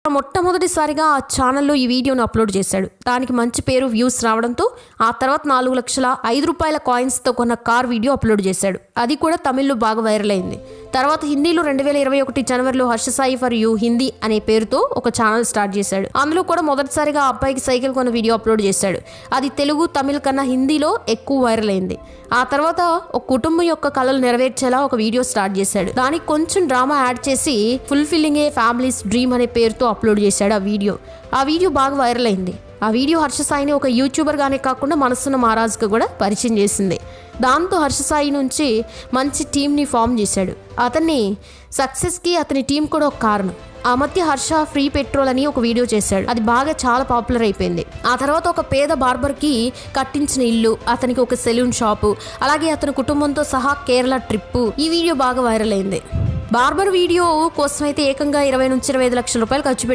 మొట్టమొదటిసారిగా ఆ ఛానల్లో ఈ వీడియోను అప్లోడ్ చేశాడు. దానికి మంచి పేరు, వ్యూస్ రావడంతో ఆ తర్వాత 4,05,000 రూపాయల కాయిన్స్తో కొన్న కార్ వీడియో అప్లోడ్ చేశాడు. అది కూడా తమిళ్లో బాగా వైరల్ అయింది. తర్వాత హిందీలో 2021 జనవరిలో హర్ష సాయి ఫర్ యూ హిందీ అనే పేరుతో ఒక ఛానల్ స్టార్ట్ చేశాడు. అందులో కూడా మొదటిసారిగా ఆ అబ్బాయికి సైకిల్ కొన్న వీడియో అప్లోడ్ చేశాడు. అది తెలుగు, తమిళ్ కన్నా హిందీలో ఎక్కువ వైరల్ అయింది. ఆ తర్వాత ఒక కుటుంబం యొక్క కళలు నెరవేర్చేలా ఒక వీడియో స్టార్ట్ చేశాడు. దానికి కొంచెం డ్రామా యాడ్ చేసి ఫుల్ఫిల్లింగ్ ఏ ఫ్యామిలీస్ డ్రీమ్ అనే పేరుతో అప్లోడ్ చేశాడు ఆ వీడియో బాగా వైరల్ అయింది. ఆ వీడియో హర్ష సాయిని ఒక యూట్యూబర్ గానే కాకుండా మనసున్న మహారాజ్గా కూడా పరిచయం చేసింది. దాంతో హర్ష సాయి నుంచి మంచి టీంని ఫామ్ చేశాడు. అతన్ని సక్సెస్కి అతని టీం కూడా ఒక కారణం. ఆ మధ్య హర్ష ఫ్రీ పెట్రోల్ అని ఒక వీడియో చేశాడు. అది బాగా చాలా పాపులర్ అయిపోయింది. ఆ తర్వాత ఒక పేద బార్బర్కి కట్టించిన ఇల్లు, అతనికి ఒక సెలూన్ షాపు, అలాగే అతని కుటుంబంతో సహా కేరళ ట్రిప్పు, ఈ వీడియో బాగా వైరల్ అయింది. బార్బర్ వీడియో కోసం అయితే ఏకంగా 20 నుంచి 25 లక్షల రూపాయలు ఖర్చు